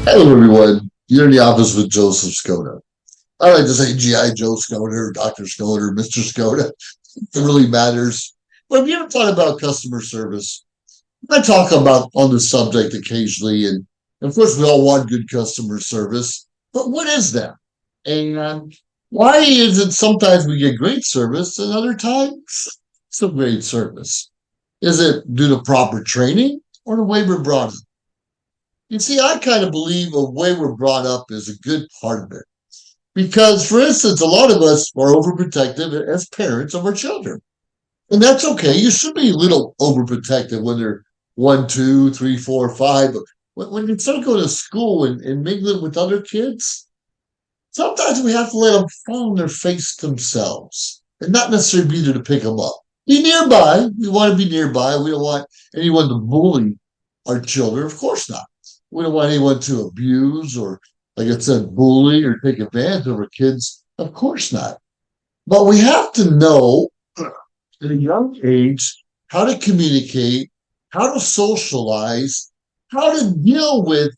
Hello, everyone. You're in the office with Joseph Skoda. I like to say GI Joe Skoda or Dr. Skoda or Mr. Skoda. It really matters. But have you ever thought about customer service? I talk about on the subject occasionally, and of course, we all want good customer service. But what is that? And why is it sometimes we get great service and other times some great service? Is it due to proper training or the way we're brought up? You see, I kind of believe the way we're brought up is a good part of it. Because, for instance, a lot of us are overprotective as parents of our children. And that's okay. You should be a little overprotective when they're one, two, three, four, five. But when you start going to school and mingling with other kids, sometimes we have to let them fall on their face themselves and not necessarily be there to pick them up. Be nearby. We want to be nearby. We don't want anyone to bully our children. Of course not. We don't want anyone to abuse or, like I said, bully or take advantage of our kids. Of course not. But we have to know at a young age how to communicate, how to socialize, how to deal with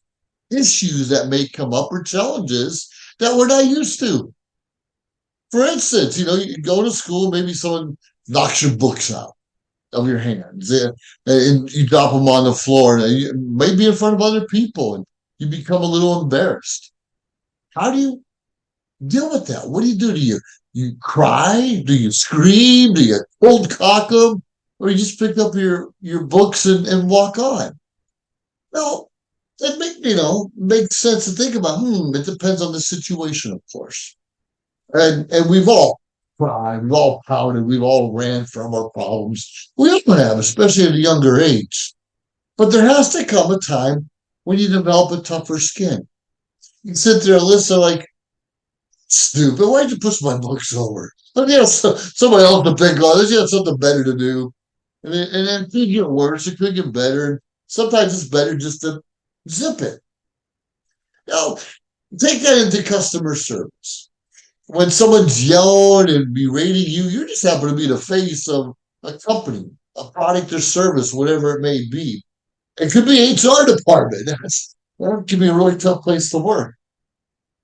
issues that may come up or challenges that we're not used to. For instance, you go to school, maybe someone knocks your books out of your hands and you drop them on the floor, and maybe in front of other people, and you become a little embarrassed. How do you deal with that? What do? You cry? Do you scream? Do you cold cock them? Or you just pick up your books and walk on? Well, that makes sense to think about. It depends on the situation, of course. And we've all cried, we've all pouted, we've all ran from our problems. We all have, especially at a younger age. But there has to come a time when you develop a tougher skin. You sit there and listen like, stupid, why'd you push my books over? But somebody else to pick on. You have something better to do. And then it could get worse, it could get better. And sometimes it's better just to zip it. Now, take that into customer service. When someone's yelling and berating you, you just happen to be the face of a company, a product or service, whatever it may be. It could be HR department. That can be a really tough place to work.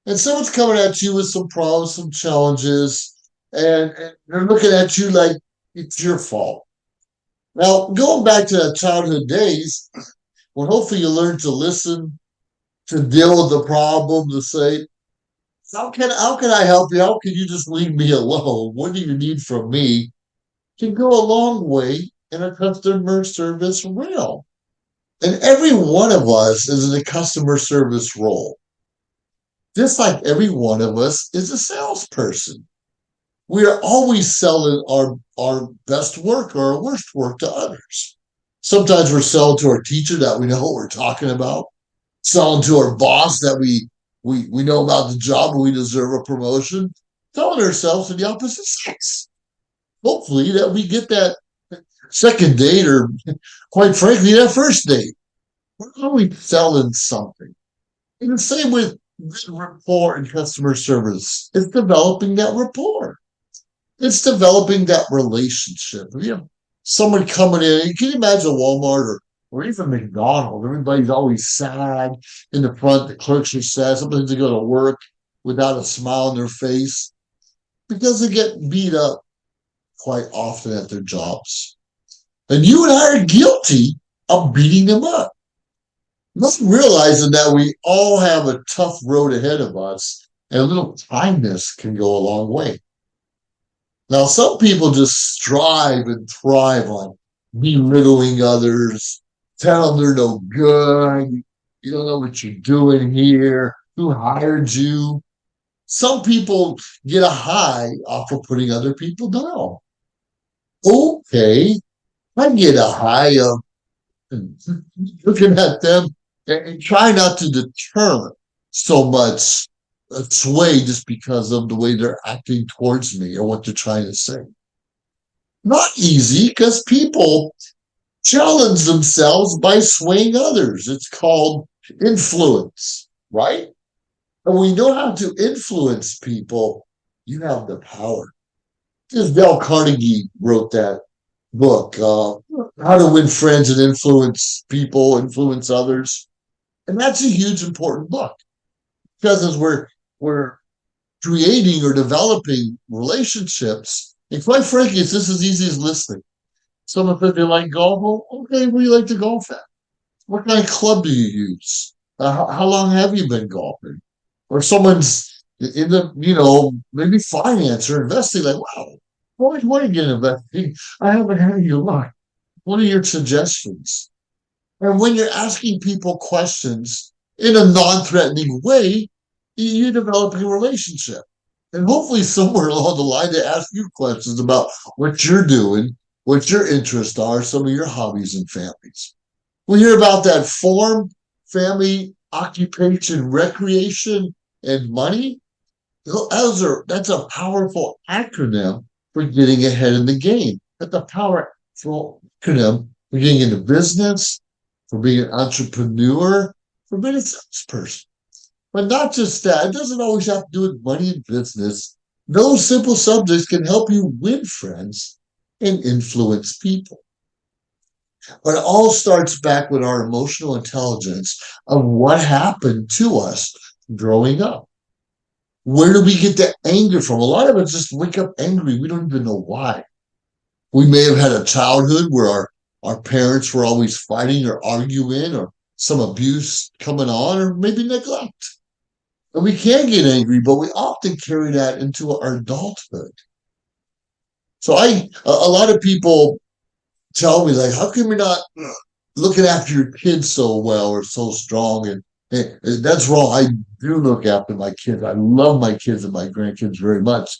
And someone's coming at you with some problems, some challenges, and they're looking at you like it's your fault. Now, going back to the childhood days, well, hopefully you learn to listen, to deal with the problem, to say, how can I help you? How can you just leave me alone? What do you need from me? Can go a long way in a customer service realm. And every one of us is in a customer service role. Just like every one of us is a salesperson. We are always selling our best work or our worst work to others. Sometimes we're selling to our teacher that we know what we're talking about, selling to our boss that we know about the job and we deserve a promotion, telling ourselves to the opposite sex. Hopefully that we get that second date or, quite frankly, that first date. We're always selling something. And the same with rapport and customer service. It's developing that rapport. It's developing that relationship. Someone coming in, can you imagine Walmart or even McDonald's? Everybody's always sad in the front. The clerks are sad. Sometimes they go to work without a smile on their face because they get beat up quite often at their jobs. And you and I are guilty of beating them up. Not realizing that we all have a tough road ahead of us and a little kindness can go a long way. Now, some people just strive and thrive on belittling others, tell them they're no good, you don't know what you're doing here, who hired you. Some people get a high off of putting other people down. Okay, I get a high of looking at them and try not to deter so much sway just because of the way they're acting towards me or what they're trying to say. Not easy because people challenge themselves by swaying others. It's called influence, right? And when you know how to influence people, you have the power. Just Dale Carnegie wrote that book, How to Win Friends and Influence People, Influence Others. And that's a huge important book because as we're creating or developing relationships, and quite frankly, it's just as easy as listening. Someone said they like golf. Well, okay, where do you like to golf at? What kind of club do you use? How long have you been golfing? Or someone's in the, maybe finance or investing, like, wow, what are you get investing? I haven't had any luck. What are your suggestions? And when you're asking people questions in a non-threatening way, you're developing a relationship. And hopefully somewhere along the line they ask you questions about what you're doing, what your interests are, some of your hobbies and families. We hear about that form, family, occupation, recreation, and money. That's a powerful acronym for getting ahead in the game. That's a powerful acronym for getting into business, for being an entrepreneur, for being a salesperson. But not just that, it doesn't always have to do with money and business. Those simple subjects can help you win friends and influence people. But it all starts back with our emotional intelligence of what happened to us growing up. Where do we get the anger from? A lot of us just wake up angry. We don't even know why. We may have had a childhood where our parents were always fighting or arguing or some abuse coming on or maybe neglect. And we can get angry, but we often carry that into our adulthood. So a lot of people tell me like, how come you're not looking after your kids so well or so strong? And that's wrong. I do look after my kids. I love my kids and my grandkids very much,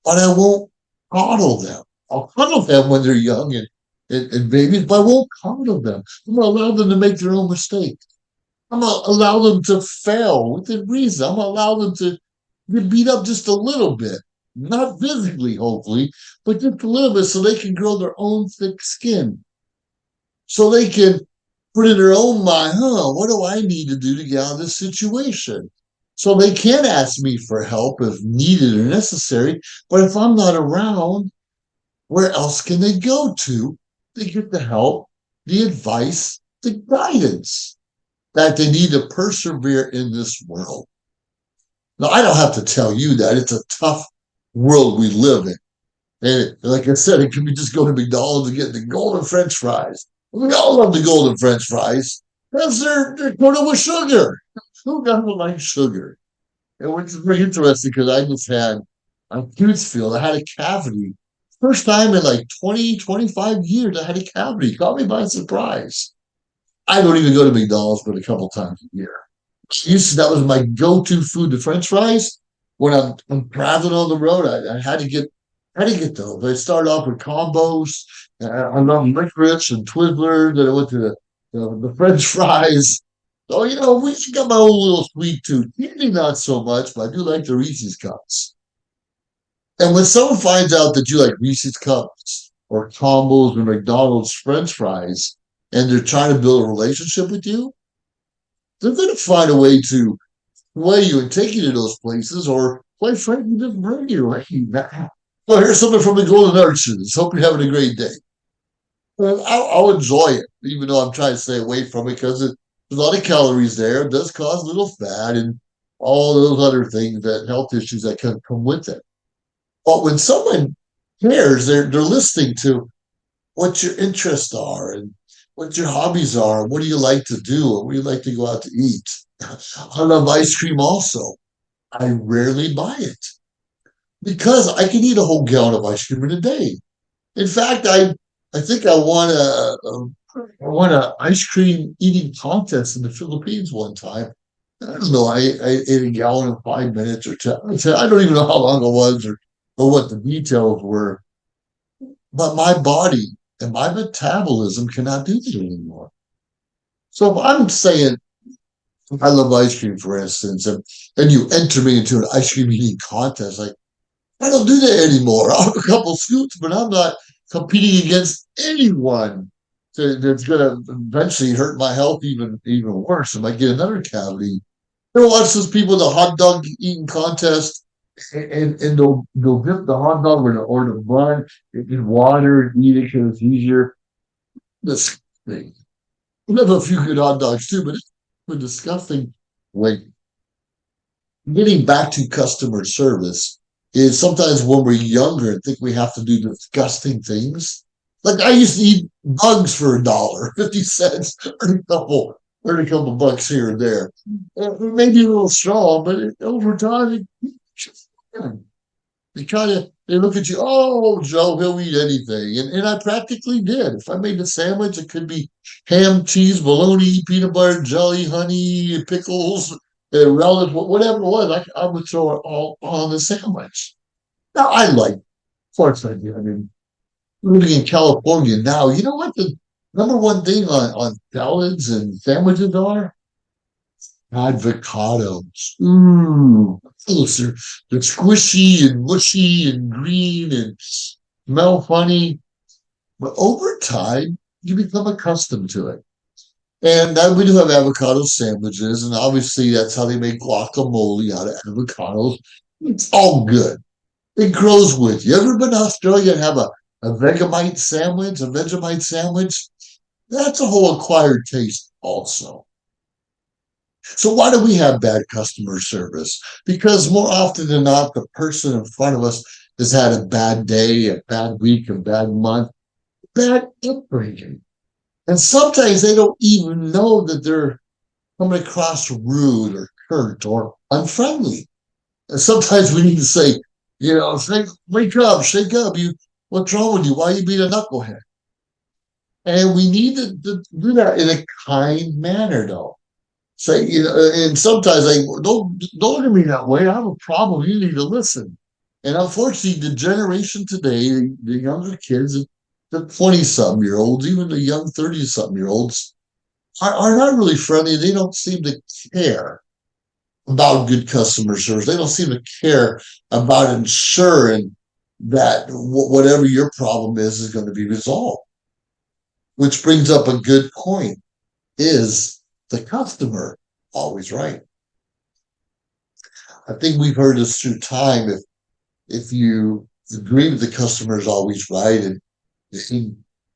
but I won't coddle them. I'll cuddle them when they're young and babies, but I won't coddle them. I'm gonna allow them to make their own mistakes. I'm gonna allow them to fail within reason. I'm gonna allow them to get beat up just a little bit, not physically, hopefully, but just a little bit so they can grow their own thick skin. So they can put in their own mind, what do I need to do to get out of this situation? So they can ask me for help if needed or necessary. But if I'm not around, where else can they go to get the help, the advice, the guidance that they need to persevere in this world? Now, I don't have to tell you that it's a tough world we live in. And like I said, it can be just go to McDonald's and get the golden French fries. We all love the golden French fries because they're coated with sugar. Who doesn't like sugar? And which is very interesting because I just had a tooth filled. I had a cavity. First time in like 20, 25 years, I had a cavity. Caught me by surprise. I don't even go to McDonald's but a couple times a year. That was my go-to food, the French fries. When I'm traveling on the road, I had to get those. I started off with combos. I love licorice and Twizzlers. Then I went to the French fries. So, we got my own little sweet tooth. Usually not so much, but I do like the Reese's cups. And when someone finds out that you like Reese's cups or combos or McDonald's French fries, and they're trying to build a relationship with you, they're going to find a way to sway you and take you to those places, or quite frankly, just bring you right back. So here's something from the Golden Arches. Hope you're having a great day. Well, I'll enjoy it, even though I'm trying to stay away from it because there's a lot of calories there. It does cause a little fat and all those other things, that health issues that can come with it. But when someone cares, they're listening to what your interests are and what your hobbies are. What do you like to do? Or where do you like to go out to eat? I love ice cream also. I rarely buy it because I can eat a whole gallon of ice cream in a day. In fact, I think I won a ice cream eating contest in the Philippines one time. I don't know. I ate a gallon in 5 minutes or 10. I don't even know how long it was or what the details were. But my body and my metabolism cannot do that anymore. So if I'm saying I love ice cream, for instance, and you enter me into an ice cream eating contest, like I don't do that anymore. I'll have a couple scoops, but I'm not competing against anyone that's going to eventually hurt my health even worse. I might get another cavity. You watch those people in the hot dog eating contest, and they'll dip the hot dog or the bun in water and eat it because it's easier. This thing. We have a few good hot dogs too, but we're discussing, like, getting back to customer service is sometimes when we're younger and think we have to do disgusting things. Like I used to eat bugs for $1.50, earn a couple bucks here and there. Maybe a little strong, but over time, they they look at you, oh, Joe, he'll eat anything. And I practically did. If I made a sandwich, it could be ham, cheese, bologna, peanut butter, jelly, honey, pickles, relish, whatever it was, I would throw it all on the sandwich. Now, of course I do. I mean, living in California now, you know what the number one thing on salads and sandwiches are? Avocados. They're squishy and mushy and green and smell funny. But over time, you become accustomed to it. And we do have avocado sandwiches, and obviously that's how they make guacamole out of avocados. It's all good. It grows with you. Ever been to Australia and have a Vegemite sandwich? That's a whole acquired taste also. So why do we have bad customer service? Because more often than not, the person in front of us has had a bad day, a bad week, a bad month, bad upbringing. And sometimes they don't even know that they're coming across rude or curt or unfriendly. And sometimes we need to say, wake up, shake up. What's wrong with you? Why are you being a knucklehead? And we need to do that in a kind manner, though. Say, and sometimes don't look at me that way. I have a problem. You need to listen. And unfortunately, the generation today, the younger kids, the 20-something-year-olds, even the young 30-something-year-olds, are not really friendly. They don't seem to care about good customer service. They don't seem to care about ensuring that whatever your problem is going to be resolved. Which brings up a good point. Is the customer always right? I think we've heard this through time. If you agree that the customer is always right and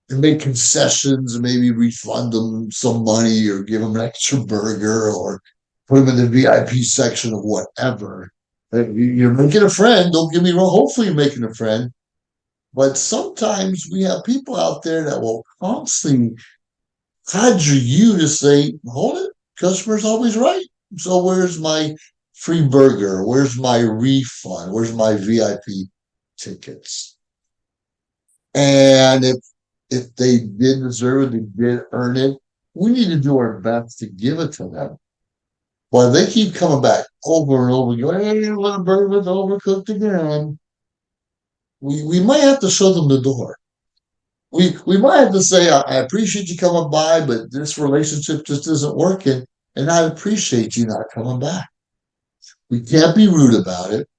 make concessions and maybe refund them some money or give them an extra burger or put them in the VIP section of whatever, you're making a friend. Don't get me wrong. Hopefully you're making a friend. But sometimes we have people out there that will constantly badger you to say, hold it, customer's always right. So where's my free burger? Where's my refund? Where's my VIP tickets? And if they did deserve it, they did earn it, we need to do our best to give it to them. While they keep coming back over and over, going, hey, the burger was overcooked again. We might have to show them the door. We might have to say, I appreciate you coming by, but this relationship just isn't working, and I appreciate you not coming back. We can't be rude about it,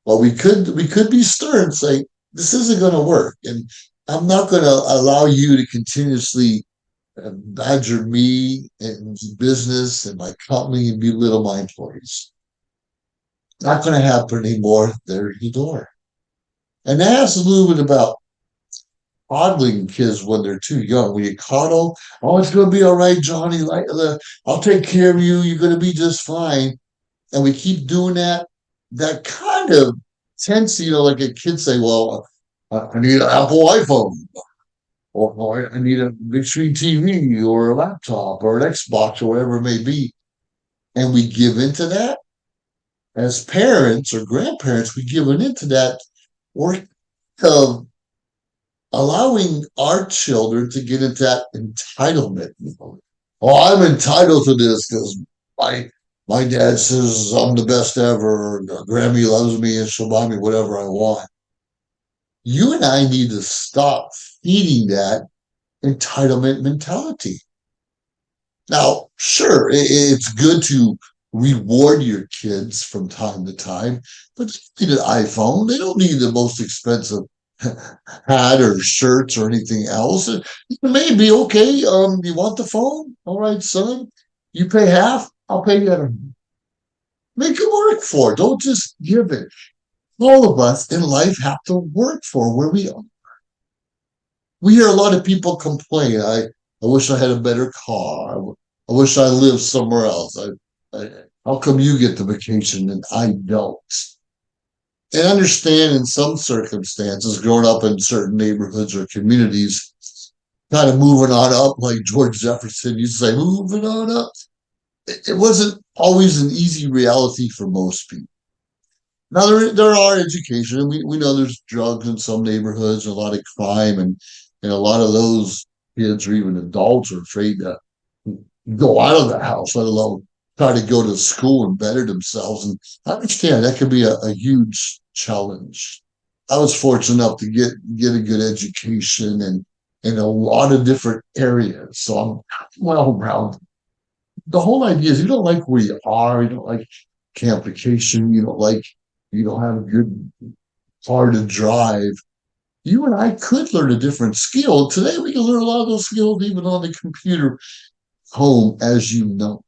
but we could be stern and say, this isn't going to work, and I'm not going to allow you to continuously badger me and business and my company and belittle my employees. Not going to happen anymore. There's the door. And that has a little bit about coddling kids when they're too young. When you coddle, oh, it's going to be all right, Johnny. I'll take care of you. You're going to be just fine. And we keep doing that. That kind of tends to, like a kid say, well, I need an Apple iPhone, or I need a big screen TV, or a laptop, or an Xbox, or whatever it may be. And we give into that. As parents or grandparents, we give into that work of allowing our children to get into that entitlement. Oh, I'm entitled to this because my dad says I'm the best ever, or Grammy loves me and she'll buy me whatever I want. You and I need to stop feeding that entitlement mentality. Now, sure, it's good to reward your kids from time to time, but they need an iPhone. They don't need the most expensive hat or shirts or anything else. It may be okay. You want the phone? All right, son. You pay half. I'll pay the other. Make it work for it. Don't just give it. All of us in life have to work for where we are. We hear a lot of people complain. I wish I had a better car. I wish I lived somewhere else. How come you get the vacation and I don't? And understand in some circumstances, growing up in certain neighborhoods or communities, kind of moving on up, like George Jefferson used to say, moving on up. It wasn't always an easy reality for most people. Now there are education, and we know there's drugs in some neighborhoods, a lot of crime, and a lot of those kids or even adults are afraid to go out of the house, let alone try to go to school and better themselves. And I understand that could be a huge challenge. I was fortunate enough to get a good education and in a lot of different areas. So I'm well rounded. The whole idea is you don't like where you are, you don't like camp vacation, you don't have a good car to drive. You and I could learn a different skill. Today we can learn a lot of those skills even on the computer home, as you know.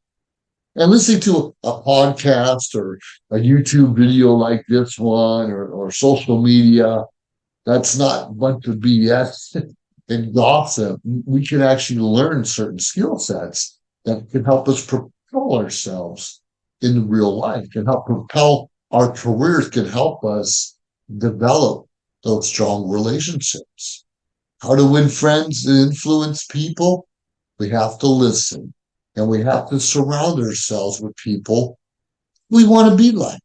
And listening to a podcast or a YouTube video like this one or social media, that's not a bunch of BS and gossip. We can actually learn certain skill sets that can help us propel ourselves in real life, can help propel our careers, can help us develop those strong relationships. How to win friends and influence people? We have to listen and we have to surround ourselves with people we want to be like.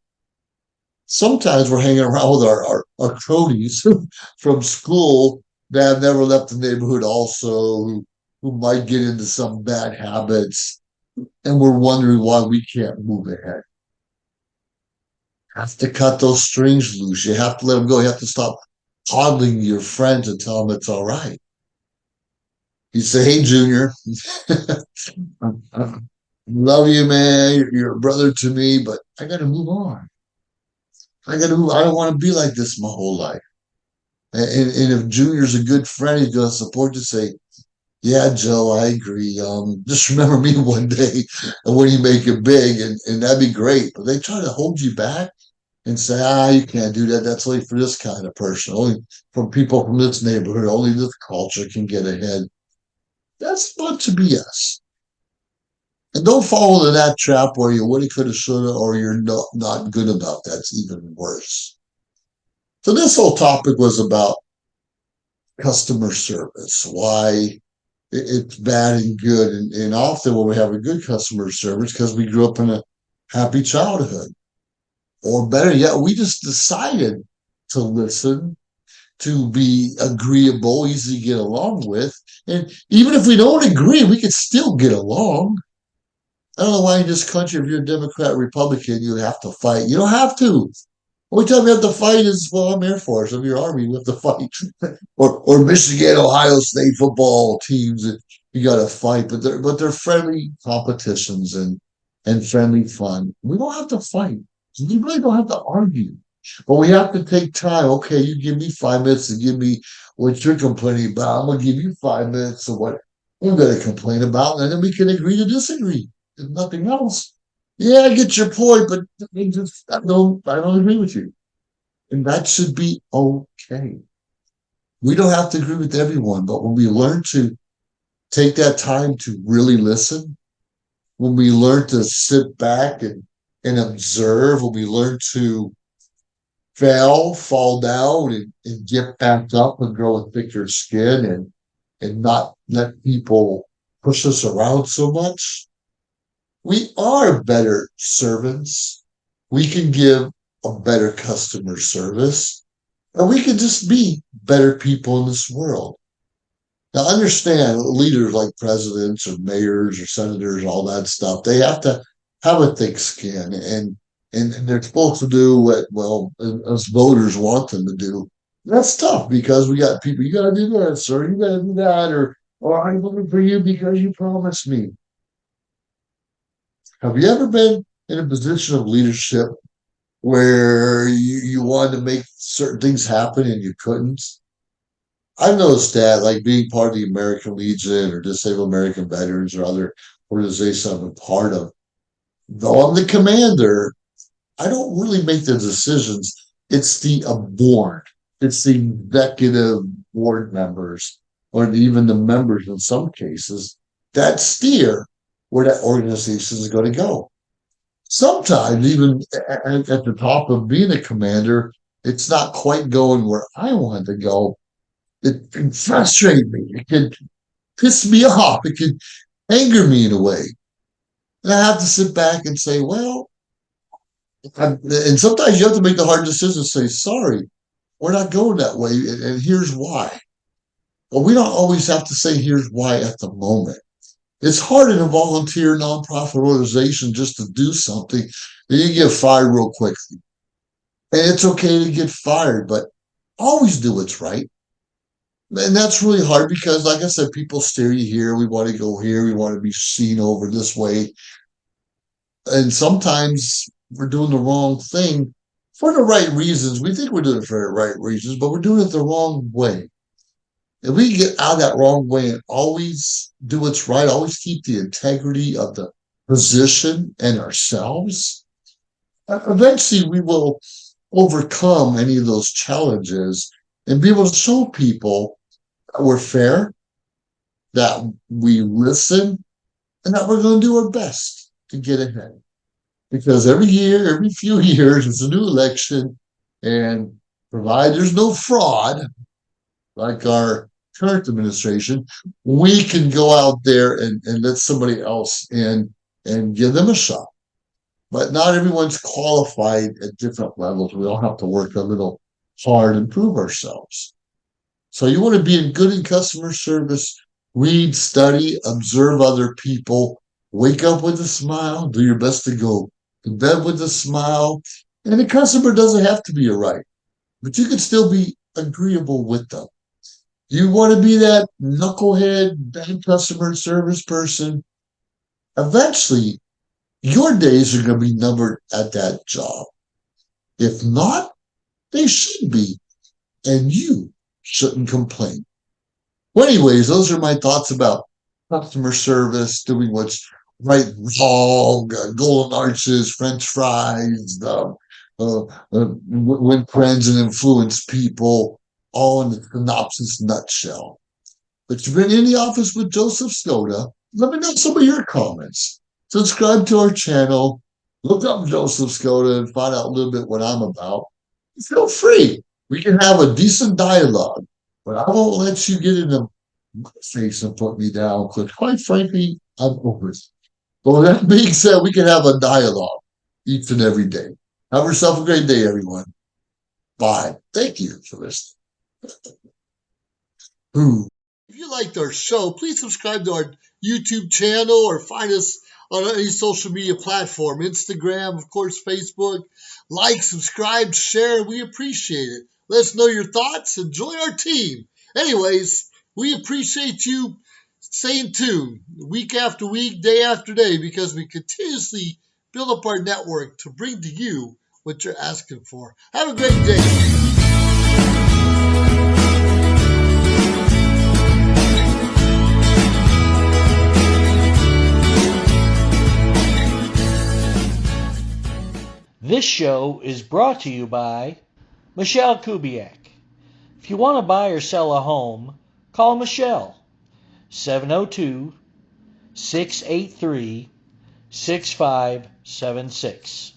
Sometimes we're hanging around with our cronies from school that have never left the neighborhood also, who might get into some bad habits, and we're wondering why we can't move ahead. You have to cut those strings loose. You have to let them go. You have to stop coddling your friends and tell them it's all right. You say, hey, Junior, I love you, man. You're a brother to me, but I got to move on. I don't want to be like this my whole life. And if Junior's a good friend, he's going to support you. Say, yeah, Joe, I agree. Just remember me one day when you make it big, and that'd be great. But they try to hold you back and say, you can't do that. That's only for this kind of person. Only from people from this neighborhood. Only this culture can get ahead. That's a bunch of BS. And don't fall into that trap where you woulda, coulda, shoulda, or you're not good enough. That's even worse. So this whole topic was about customer service, why it's bad and good. And often when we have a good customer service, because we grew up in a happy childhood, or better yet, we just decided to listen, to be agreeable, easy to get along with. And even if we don't agree, we can still get along. I don't know why in this country, if you're a Democrat, Republican, you have to fight. You don't have to. Only time you have to fight is, well, I'm Air Force. I'm your Army. You have to fight. or Michigan, Ohio State football teams that you got to fight. But they're friendly competitions and friendly fun. We don't have to fight. We really don't have to argue. But we have to take time. Okay, you give me 5 minutes to give me what you're complaining about. I'm gonna give you 5 minutes of what I'm gonna complain about, and then we can agree to disagree. If nothing else. Yeah, I get your point, but I don't agree with you. And that should be okay. We don't have to agree with everyone, but when we learn to take that time to really listen, when we learn to sit back and observe, when we learn to fail, fall down, and get back up and grow a thicker skin and not let people push us around so much, we are better servants. We can give a better customer service, and we can just be better people in this world. Now, understand leaders like presidents or mayors or senators, all that stuff, they have to have a thick skin and they're supposed to do what, well, us voters want them to do. That's tough because we got people, you got to do this or you got to do that, or I'm voting for you because you promised me. Have you ever been in a position of leadership where you wanted to make certain things happen and you couldn't? I've noticed that, like being part of the American Legion or Disabled American Veterans or other organizations I'm a part of, though I'm the commander, I don't really make the decisions. It's the board, it's the executive board members, or even the members in some cases that steer. where that organization is going to go. Sometimes, even at the top of being a commander, it's not quite going where I want to go. It can frustrate me. It can piss me off. It can anger me in a way. And I have to sit back and say, well, and sometimes you have to make the hard decision, say, sorry, we're not going that way. And here's why. But we don't always have to say, here's why at the moment. It's hard in a volunteer nonprofit organization just to do something and you get fired real quickly. And it's okay to get fired, but always do what's right. And that's really hard because, like I said, people steer you here. We want to go here. We want to be seen over this way. And sometimes we're doing the wrong thing for the right reasons. We think we're doing it for the right reasons, but we're doing it the wrong way. If we get out of that wrong way and always do what's right, always keep the integrity of the position and ourselves, eventually we will overcome any of those challenges and be able to show people that we're fair, that we listen, and that we're going to do our best to get ahead. Because every year, every few years, it's a new election, and provided there's no fraud, like our current administration, we can go out there and let somebody else in and give them a shot. But not everyone's qualified at different levels. We all have to work a little hard and prove ourselves. So you want to be good in customer service, read, study, observe other people, wake up with a smile, do your best to go to bed with a smile. And the customer doesn't have to be your right, but you can still be agreeable with them. You want to be that knucklehead, bad customer service person. Eventually, your days are going to be numbered at that job. If not, they should be. And you shouldn't complain. Well, anyways, those are my thoughts about customer service, doing what's right, wrong, golden arches, French fries, win friends and influence people, all in the synopsis nutshell. But you've been in the office with Joseph Skoda. Let me know some of your comments. Subscribe to our channel. Look up Joseph Skoda and find out a little bit what I'm about. Feel free. We can have a decent dialogue, but I won't let you get into my face and put me down because, quite frankly, I'm over it. But with that being said, we can have a dialogue each and every day. Have yourself a great day, everyone. Bye. Thank you for listening. If you liked our show, please subscribe to our YouTube channel or find us on any social media platform, Instagram, of course, Facebook. Like, subscribe, share. We appreciate it. Let us know your thoughts and join our team. Anyways, we appreciate you staying tuned week after week, day after day, because we continuously build up our network to bring to you what you're asking for. Have a great day. This show is brought to you by Michelle Kubiak. If you want to buy or sell a home, call Michelle 702-683-6576.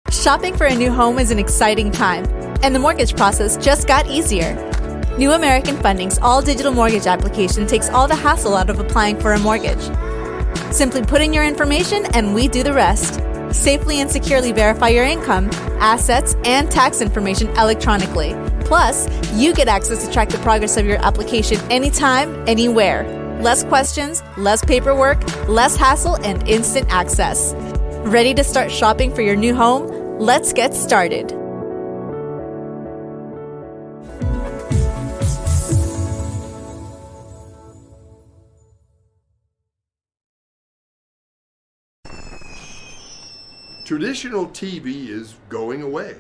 Shopping for a new home is an exciting time, and the mortgage process just got easier. New American Funding's all-digital mortgage application takes all the hassle out of applying for a mortgage. Simply put in your information and we do the rest. Safely and securely verify your income, assets, and tax information electronically. Plus, you get access to track the progress of your application anytime, anywhere. Less questions, less paperwork, less hassle, and instant access. Ready to start shopping for your new home? Let's get started. Traditional TV is going away.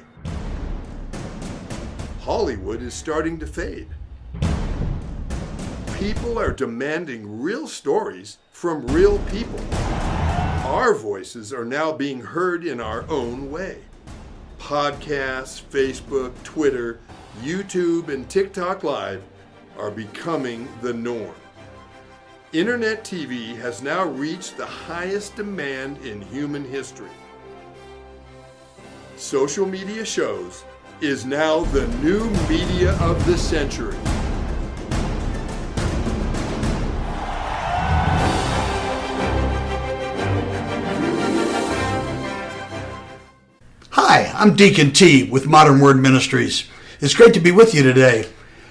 Hollywood is starting to fade. People are demanding real stories from real people. Our voices are now being heard in our own way. podcasts, Facebook, Twitter, YouTube, and TikTok Live are becoming the norm. Internet TV has now reached the highest demand in human history. Social media shows is now the new media of the century. Hi, I'm Deacon T with Modern Word Ministries. It's great to be with you today.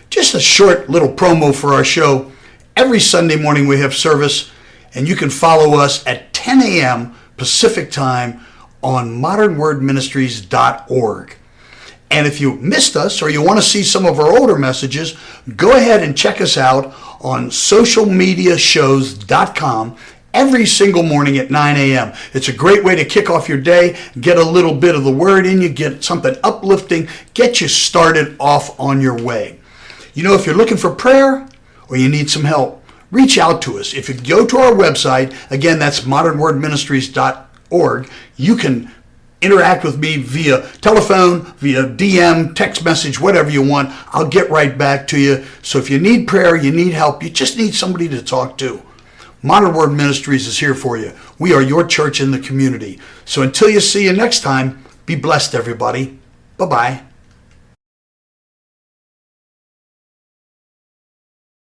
Just a short little promo for our show. Every Sunday morning we have service, and you can follow us at 10 a.m. Pacific Time on modernwordministries.org. And if you missed us or you want to see some of our older messages, go ahead and check us out on socialmediashows.com every single morning at 9 a.m. It's a great way to kick off your day, get a little bit of the word in you, get something uplifting, get you started off on your way. You know, if you're looking for prayer or you need some help, reach out to us. If you go to our website, again, that's modernwordministries.org, you can interact with me via telephone, via DM, text message, whatever you want. I'll get right back to you. So if you need prayer, you need help, you just need somebody to talk to, Modern Word Ministries is here for you. We are your church in the community. So until you see you next time, be blessed, everybody. Bye-bye.